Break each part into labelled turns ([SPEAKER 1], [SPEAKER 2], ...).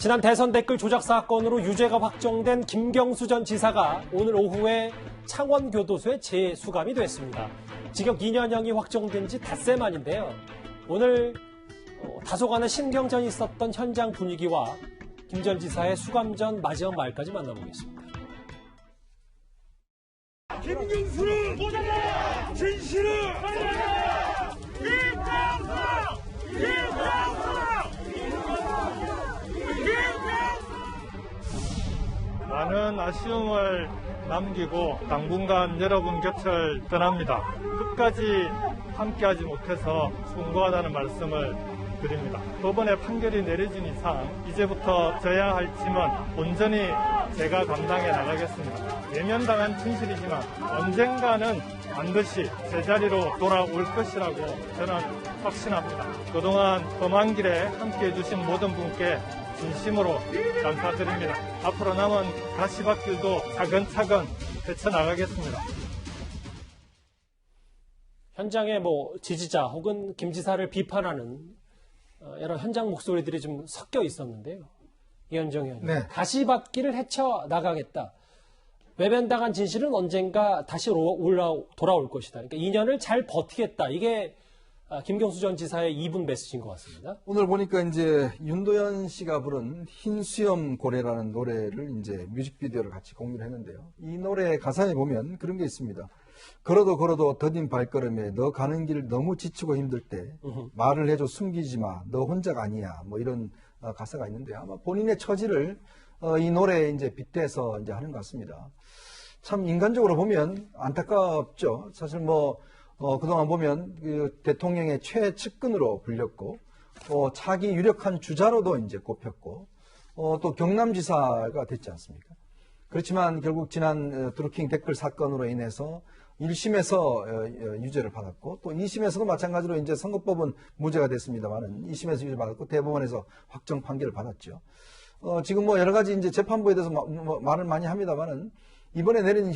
[SPEAKER 1] 지난 대선 댓글 조작 사건으로 유죄가 확정된 김경수 전 지사가 오늘 오후에 창원교도소에 재수감이 됐습니다. 징역 2년형이 확정된 지 닷새 만인데요. 오늘 다소간의 신경전이 있었던 현장 분위기와 김 전 지사의 수감 전 마지막 말까지 만나보겠습니다.
[SPEAKER 2] 김경수는 진실은
[SPEAKER 3] 많은 아쉬움을 남기고 당분간 여러분 곁을 떠납니다. 끝까지 함께하지 못해서 송구하다는 말씀을 드립니다. 법원의 판결이 내려진 이상 이제부터 져야 할 짐은 온전히 제가 감당해 나가겠습니다. 외면당한 진실이지만 언젠가는 반드시 제자리로 돌아올 것이라고 저는 확신합니다. 그동안 험한 길에 함께해 주신 모든 분께 진심으로 감사드립니다. 앞으로 남은 가시밭길도 차근차근 헤쳐나가겠습니다.
[SPEAKER 1] 현장에 지지자 혹은 김 지사를 비판하는 여러 현장 목소리들이 좀 섞여 있었는데요. 이현정 의원님,
[SPEAKER 4] 네.
[SPEAKER 1] 가시밭길을 헤쳐나가겠다. 외면당한 진실은 언젠가 다시 돌아올 것이다. 그러니까 2년을 잘 버티겠다. 이게 김경수 전 지사의 2분 메시지인 것 같습니다.
[SPEAKER 4] 오늘 보니까 이제 윤도현 씨가 부른 흰수염 고래라는 노래를 이제 뮤직비디오를 같이 공유를 했는데요. 이 노래 가사에 보면 그런 게 있습니다. 걸어도 더딘 발걸음에 너 가는 길 너무 지치고 힘들 때 말을 해줘 숨기지 마. 너 혼자가 아니야. 이런 가사가 있는데 아마 본인의 처지를 이 노래에 이제 빗대서 이제 하는 것 같습니다. 참 인간적으로 보면 안타깝죠. 사실 그동안 보면 그 대통령의 최측근으로 불렸고, 차기 유력한 주자로도 이제 꼽혔고, 또 경남지사가 됐지 않습니까? 그렇지만 결국 지난 드루킹 댓글 사건으로 인해서 1심에서 유죄를 받았고, 또 2심에서도 마찬가지로 이제 선거법은 무죄가 됐습니다만은 2심에서 유죄를 받았고, 대법원에서 확정 판결을 받았죠. 지금 여러 가지 이제 재판부에 대해서 말을 많이 합니다만은, 이번에 내린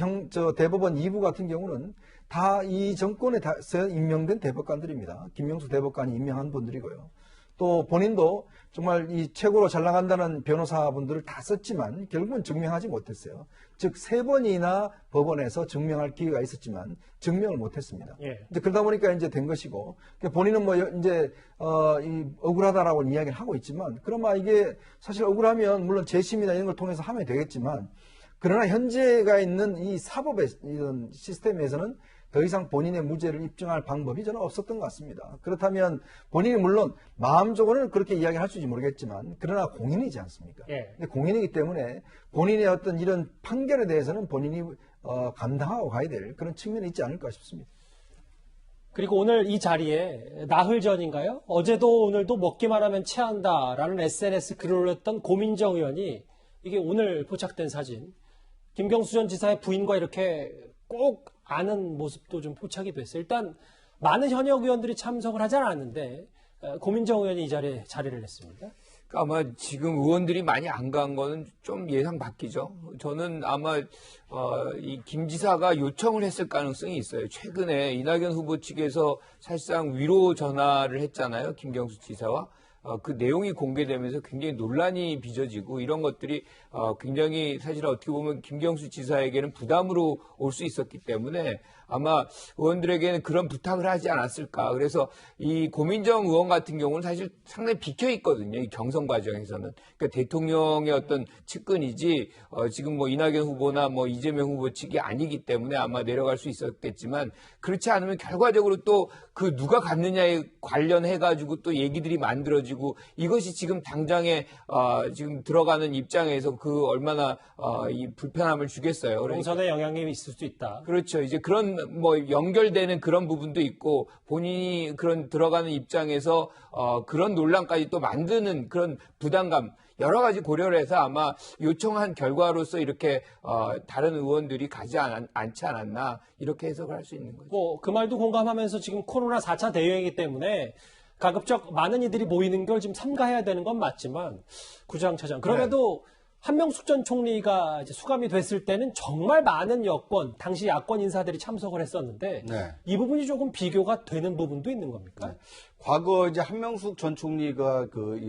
[SPEAKER 4] 대법원 2부 같은 경우는 다 이 정권에서 임명된 대법관들입니다. 김명수 대법관이 임명한 분들이고요. 또 본인도 정말 이 최고로 잘 나간다는 변호사분들을 다 썼지만 결국은 증명하지 못했어요. 즉 3번이나 법원에서 증명할 기회가 있었지만 증명을 못했습니다.
[SPEAKER 1] 예.
[SPEAKER 4] 이제 그러다 보니까 이제 된 것이고, 본인은 이제 억울하다라고 이야기를 하고 있지만, 그러면 이게 사실 억울하면 물론 재심이나 이런 걸 통해서 하면 되겠지만, 그러나 현재가 있는 이 사법의 이런 시스템에서는 더 이상 본인의 무죄를 입증할 방법이 저는 없었던 것 같습니다. 그렇다면 본인이 물론 마음적으로는 그렇게 이야기를 할 수 있을지 모르겠지만, 그러나 공인이지 않습니까?
[SPEAKER 1] 예.
[SPEAKER 4] 근데 공인이기 때문에 본인의 어떤 이런 판결에 대해서는 본인이 감당하고 가야 될 그런 측면이 있지 않을까 싶습니다.
[SPEAKER 1] 그리고 오늘 이 자리에 나흘 전인가요? 어제도 오늘도 먹기만 하면 체한다라는 SNS 글을 올렸던 고민정 의원이 이게 오늘 포착된 사진, 김경수 전 지사의 부인과 이렇게 꼭 아는 모습도 좀 포착이 됐어요. 일단 많은 현역 의원들이 참석을 하지 않았는데 고민정 의원이 이 자리에 자리를 했습니다.
[SPEAKER 5] 아마 지금 의원들이 많이 안 간 거는 좀 예상 바뀌죠. 저는 아마 이 김 지사가 요청을 했을 가능성이 있어요. 최근에 이낙연 후보 측에서 사실상 위로 전화를 했잖아요. 김경수 지사와. 그 내용이 공개되면서 굉장히 논란이 빚어지고 이런 것들이 굉장히 사실 어떻게 보면 김경수 지사에게는 부담으로 올 수 있었기 때문에 아마 의원들에게는 그런 부탁을 하지 않았을까. 그래서 이 고민정 의원 같은 경우는 사실 상당히 비켜 있거든요. 이 경선 과정에서는. 그러니까 대통령의 어떤 측근이지 지금 이낙연 후보나 이재명 후보 측이 아니기 때문에 아마 내려갈 수 있었겠지만, 그렇지 않으면 결과적으로 또 그 누가 갔느냐에 관련해 가지고 또 얘기들이 만들어지고, 이것이 지금 당장에 지금 들어가는 입장에서 그 얼마나 이 불편함을 주겠어요.
[SPEAKER 1] 공선에 영향이 있을 수 있다.
[SPEAKER 5] 그렇죠. 이제 그런 연결되는 그런 부분도 있고, 본인이 그런 들어가는 입장에서 그런 논란까지 또 만드는 그런 부담감, 여러 가지 고려를 해서 아마 요청한 결과로서 이렇게 다른 의원들이 가지 않지 않았나, 이렇게 해석을 할 수 있는 거죠.
[SPEAKER 1] 그 말도 공감하면서 지금 코로나 4차 대유행이기 때문에 가급적 많은 이들이 모이는 걸 지금 삼가해야 되는 건 맞지만, 구장차장 그럼에도 한명숙 전 총리가 이제 수감이 됐을 때는 정말 많은 여권, 당시 야권 인사들이 참석을 했었는데
[SPEAKER 6] 네.
[SPEAKER 1] 이 부분이 조금 비교가 되는 부분도 있는 겁니까?
[SPEAKER 6] 과거 이제 한명숙 전 총리가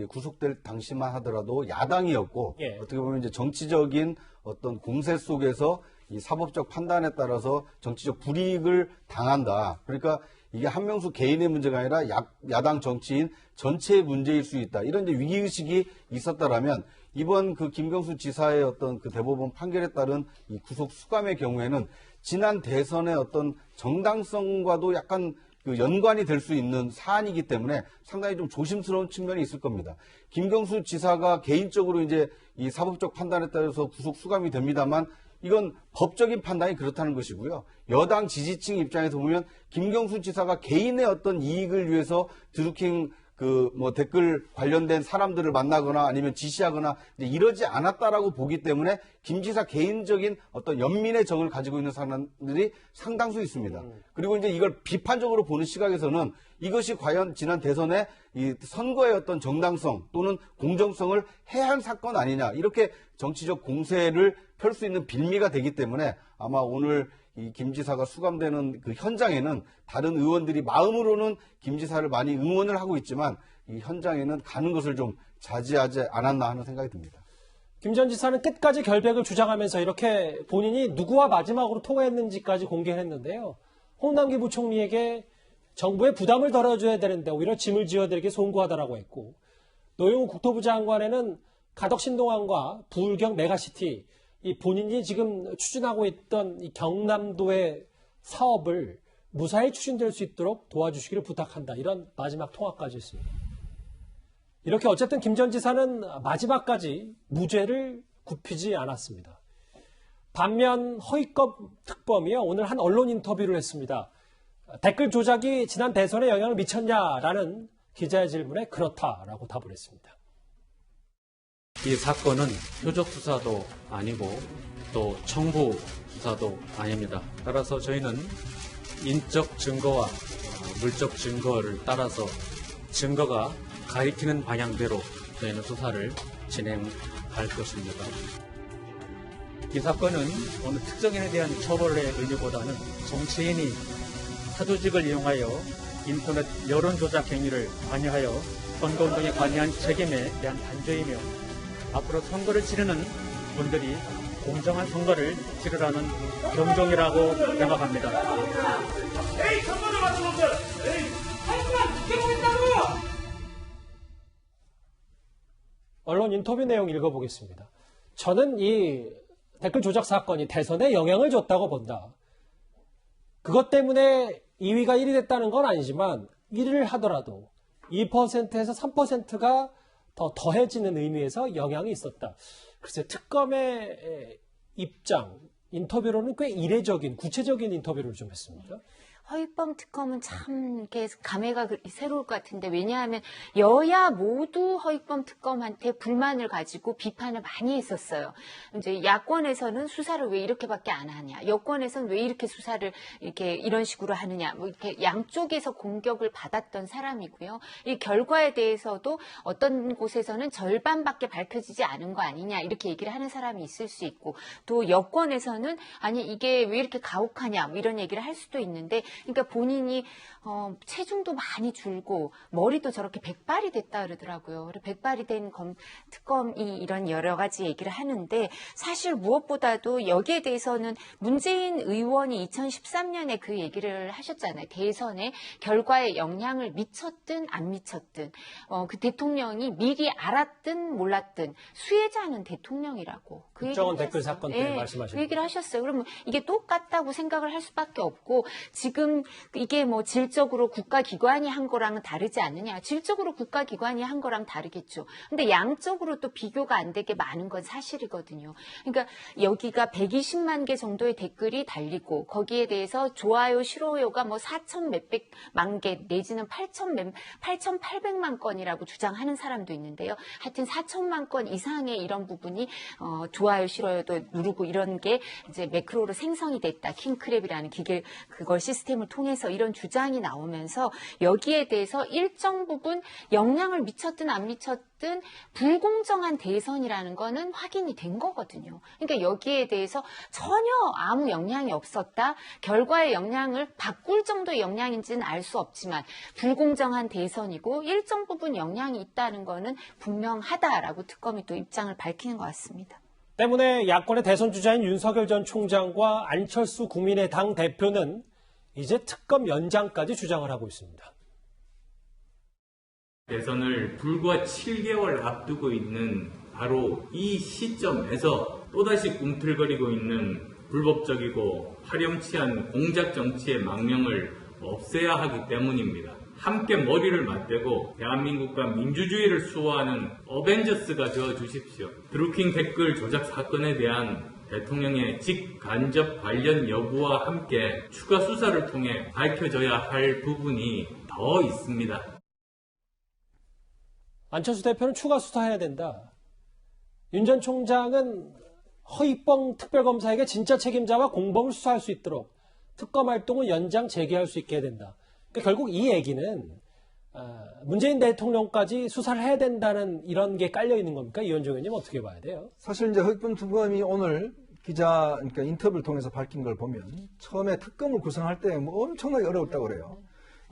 [SPEAKER 6] 구속될 당시만 하더라도 야당이었고
[SPEAKER 1] 예.
[SPEAKER 6] 어떻게 보면 이제 정치적인 어떤 공세 속에서 이 사법적 판단에 따라서 정치적 불이익을 당한다. 그러니까 이게 한명숙 개인의 문제가 아니라 야당 정치인 전체의 문제일 수 있다. 이런 이제 위기의식이 있었다라면 이번 그 김경수 지사의 어떤 그 대법원 판결에 따른 이 구속 수감의 경우에는 지난 대선의 어떤 정당성과도 약간 그 연관이 될 수 있는 사안이기 때문에 상당히 좀 조심스러운 측면이 있을 겁니다. 김경수 지사가 개인적으로 이제 이 사법적 판단에 따라서 구속 수감이 됩니다만 이건 법적인 판단이 그렇다는 것이고요. 여당 지지층 입장에서 보면 김경수 지사가 개인의 어떤 이익을 위해서 드루킹 댓글 관련된 사람들을 만나거나 아니면 지시하거나 이러지 않았다라고 보기 때문에 김 지사 개인적인 어떤 연민의 정을 가지고 있는 사람들이 상당수 있습니다. 그리고 이제 이걸 비판적으로 보는 시각에서는 이것이 과연 지난 대선의 이 선거의 어떤 정당성 또는 공정성을 해한 사건 아니냐 이렇게 정치적 공세를 펼 수 있는 빌미가 되기 때문에 아마 오늘 이 김 지사가 수감되는 그 현장에는 다른 의원들이 마음으로는 김 지사를 많이 응원을 하고 있지만 이 현장에는 가는 것을 좀 자제하지 않았나 하는 생각이 듭니다.
[SPEAKER 1] 김 전 지사는 끝까지 결백을 주장하면서 이렇게 본인이 누구와 마지막으로 통화했는지까지 공개했는데요. 홍남기 부총리에게 정부의 부담을 덜어줘야 되는데 오히려 짐을 지어드리게 송구하다라고 했고 노영우 국토부 장관에는 가덕신동항과 부울경 메가시티 이 본인이 지금 추진하고 있던 이 경남도의 사업을 무사히 추진될 수 있도록 도와주시기를 부탁한다. 이런 마지막 통화까지 했습니다. 이렇게 어쨌든 김 전 지사는 마지막까지 무죄를 굽히지 않았습니다. 반면 허위검 특검이요. 오늘 한 언론 인터뷰를 했습니다. 댓글 조작이 지난 대선에 영향을 미쳤냐라는 기자의 질문에 그렇다라고 답을 했습니다.
[SPEAKER 7] 이 사건은 표적 수사도 아니고 또 청부 수사도 아닙니다. 따라서 저희는 인적 증거와 물적 증거를 따라서 증거가 가리키는 방향대로 저희는 수사를 진행할 것입니다. 이 사건은 어느 특정인에 대한 처벌의 의미보다는 정치인이 사조직을 이용하여 인터넷 여론조작 행위를 관여하여 선거운동에 관여한 책임에 대한 단죄이며 앞으로 선거를 치르는 분들이 공정한 선거를 치르라는 경종이라고 생각합니다.
[SPEAKER 2] 에이, 선거를 맞춰놓자. 에이, 하지만 지켜보겠다고!
[SPEAKER 1] 언론 인터뷰 내용 읽어보겠습니다. 저는 이 댓글 조작 사건이 대선에 영향을 줬다고 본다. 그것 때문에 2위가 1위 됐다는 건 아니지만 1위를 하더라도 2%에서 3%가 더 더해지는 의미에서 영향이 있었다. 글쎄 특검의 입장, 인터뷰로는 꽤 이례적인, 구체적인 인터뷰를 좀 했습니다.
[SPEAKER 8] 허위범 특검은 참 이렇게 감회가 새로울 것 같은데 왜냐하면 여야 모두 허위범 특검한테 불만을 가지고 비판을 많이 했었어요. 이제 야권에서는 수사를 왜 이렇게밖에 안 하냐, 여권에서는 왜 이렇게 수사를 이렇게 이런 식으로 하느냐, 뭐 이렇게 양쪽에서 공격을 받았던 사람이고요. 이 결과에 대해서도 어떤 곳에서는 절반밖에 밝혀지지 않은 거 아니냐 이렇게 얘기를 하는 사람이 있을 수 있고 또 여권에서는 아니 이게 왜 이렇게 가혹하냐 뭐 이런 얘기를 할 수도 있는데. 그러니까 본인이 체중도 많이 줄고 머리도 저렇게 백발이 됐다 그러더라고요. 백발이 된 특검이 이런 여러 가지 얘기를 하는데 사실 무엇보다도 여기에 대해서는 문재인 의원이 2013년에 그 얘기를 하셨잖아요. 대선의 결과에 영향을 미쳤든 안 미쳤든 그 대통령이 미리 알았든 몰랐든 수혜자는 대통령이라고. 그
[SPEAKER 1] 국정원 댓글 사건 때
[SPEAKER 8] 네,
[SPEAKER 1] 말씀하신
[SPEAKER 8] 그 얘기를 하셨어요. 그러면 이게 똑같다고 생각을 할 수밖에 없고 지금 이게 뭐 질적으로 국가기관이 한 거랑은 다르지 않느냐. 질적으로 국가기관이 한 거랑 다르겠죠. 근데 양적으로 또 비교가 안 되게 많은 건 사실이거든요. 그러니까 여기가 120만 개 정도의 댓글이 달리고 거기에 대해서 좋아요, 싫어요가 뭐 4천 몇백만 개 내지는 8,800만 건이라고 주장하는 사람도 있는데요. 하여튼 4천만 건 이상의 이런 부분이 좋아요, 싫어요도 누르고 이런 게 이제 매크로로 생성이 됐다. 킹크랩이라는 기계 그걸 시스템 시스템을 통해서 이런 주장이 나오면서 여기에 대해서 일정 부분 영향을 미쳤든 안 미쳤든 불공정한 대선이라는 거는 확인이 된 거거든요. 그러니까 여기에 대해서 전혀 아무 영향이 없었다. 결과의 영향을 바꿀 정도의 영향인지는 알 수 없지만 불공정한 대선이고 일정 부분 영향이 있다는 거는 분명하다라고 특검이 또 입장을 밝히는 것 같습니다.
[SPEAKER 1] 때문에 야권의 대선 주자인 윤석열 전 총장과 안철수 국민의당 대표는 이제 특검 연장까지 주장을 하고 있습니다.
[SPEAKER 9] 대선을 불과 7개월 앞두고 있는 바로 이 시점에서 또다시 꿈틀거리고 있는 불법적이고 파렴치한 공작 정치의 망명을 없애야 하기 때문입니다. 함께 머리를 맞대고 대한민국과 민주주의를 수호하는 어벤져스가 되어 주십시오. 드루킹 댓글 조작 사건에 대한 대통령의 직간접 관련 여부와 함께 추가 수사를 통해 밝혀져야 할 부분이 더 있습니다.
[SPEAKER 1] 안철수 대표는 추가 수사해야 된다. 윤 전 총장은 허위범 특별검사에게 진짜 책임자와 공범을 수사할 수 있도록 특검 활동을 연장 재개할 수 있게 해야 된다. 그러니까 결국 이 얘기는 문재인 대통령까지 수사를 해야 된다는 이런 게 깔려 있는 겁니까? 이현종 의원님 어떻게 봐야 돼요?
[SPEAKER 4] 사실 이제 허위범 특검이 오늘 그러니까 인터뷰를 통해서 밝힌 걸 보면 처음에 특검을 구성할 때 뭐 엄청나게 어려웠다고 그래요.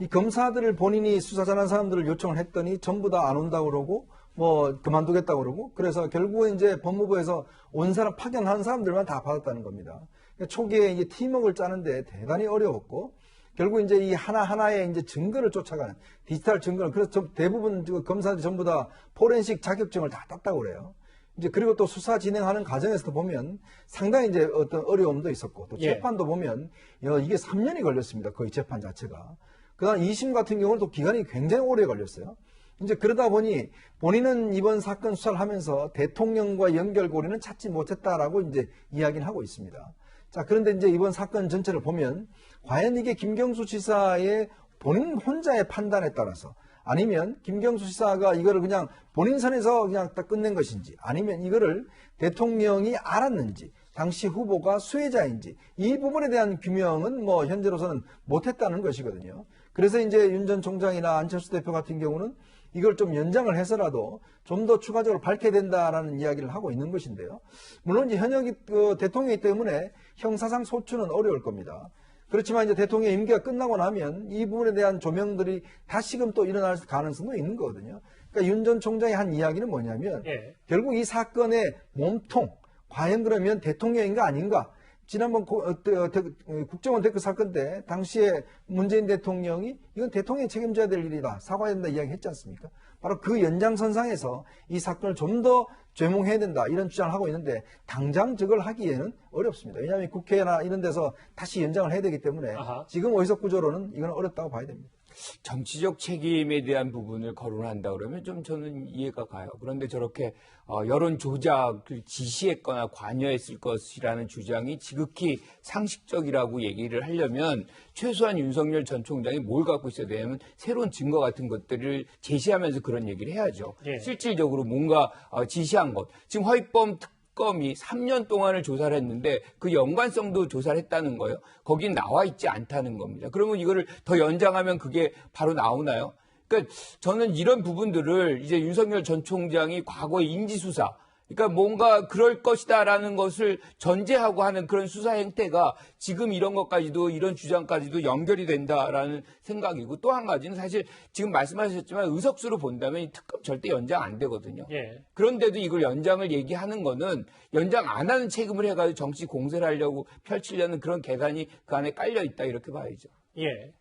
[SPEAKER 4] 이 검사들을 본인이 수사 잘하는 사람들을 요청을 했더니 전부 다 안 온다고 그러고 뭐 그만두겠다고 그러고 그래서 결국은 이제 법무부에서 온 사람 파견한 사람들만 다 받았다는 겁니다. 그러니까 초기에 이제 팀워크를 짜는데 대단히 어려웠고 결국 이제 이 하나하나의 이제 증거를 쫓아가는 디지털 증거를 그래서 대부분 검사들이 전부 다 포렌식 자격증을 다 땄다고 그래요. 이제 그리고 또 수사 진행하는 과정에서도 보면 상당히 이제 어떤 어려움도 있었고 또 재판도 보면 이게 3년이 걸렸습니다. 거의 재판 자체가. 그다음 2심 같은 경우는 또 기간이 굉장히 오래 걸렸어요. 이제 그러다 보니 본인은 이번 사건 수사를 하면서 대통령과 연결고리는 찾지 못했다라고 이제 이야기를 하고 있습니다. 자, 그런데 이제 이번 사건 전체를 보면 과연 이게 김경수 지사의 본인 혼자의 판단에 따라서 아니면 김경수 지사가 이거를 그냥 본인 선에서 그냥 딱 끝낸 것인지 아니면 이거를 대통령이 알았는지 당시 후보가 수혜자인지 이 부분에 대한 규명은 뭐 현재로서는 못했다는 것이거든요. 그래서 이제 윤 전 총장이나 안철수 대표 같은 경우는 이걸 좀 연장을 해서라도 좀 더 추가적으로 밝혀야 된다라는 이야기를 하고 있는 것인데요. 물론 이제 현역이 대통령이기 때문에 형사상 소추는 어려울 겁니다. 그렇지만 이제 대통령 임기가 끝나고 나면 이 부분에 대한 조명들이 다시금 또 일어날 가능성도 있는 거거든요. 그러니까 윤 전 총장이 한 이야기는 뭐냐면 결국 이 사건의 몸통 과연 그러면 대통령인가 아닌가? 지난번 국정원 댓글 사건 때 당시에 문재인 대통령이 이건 대통령이 책임져야 될 일이다. 사과해야 된다 이야기 했지 않습니까? 바로 그 연장선상에서 이 사건을 좀 더 죄몽해야 된다. 이런 주장을 하고 있는데 당장 저걸 하기에는 어렵습니다. 왜냐하면 국회나 이런 데서 다시 연장을 해야 되기 때문에 지금 의석 구조로는 이건 어렵다고 봐야 됩니다.
[SPEAKER 5] 정치적 책임에 대한 부분을 거론한다 그러면 좀 저는 이해가 가요. 그런데 저렇게 여론 조작을 지시했거나 관여했을 것이라는 주장이 지극히 상식적이라고 얘기를 하려면 최소한 윤석열 전 총장이 뭘 갖고 있어야 되냐면 새로운 증거 같은 것들을 제시하면서 그런 얘기를 해야죠. 실질적으로 뭔가 지시한 것. 지금 허위범 특검이 3년 동안을 조사를 했는데 그 연관성도 조사를 했다는 거예요. 거긴 나와 있지 않다는 겁니다. 그러면 이거를 더 연장하면 그게 바로 나오나요? 그러니까 저는 이런 부분들을 이제 윤석열 전 총장이 과거의 인지수사, 그러니까 뭔가 그럴 것이다라는 것을 전제하고 하는 그런 수사 행태가 지금 이런 것까지도 이런 주장까지도 연결이 된다라는 생각이고 또 한 가지는 사실 지금 말씀하셨지만 의석수로 본다면 이 특검 절대 연장 안 되거든요. 그런데도 이걸 연장을 얘기하는 거는 연장 안 하는 책임을 해가지고 정치 공세를 하려고 펼치려는 그런 계산이 그 안에 깔려 있다 이렇게 봐야죠.
[SPEAKER 1] 예.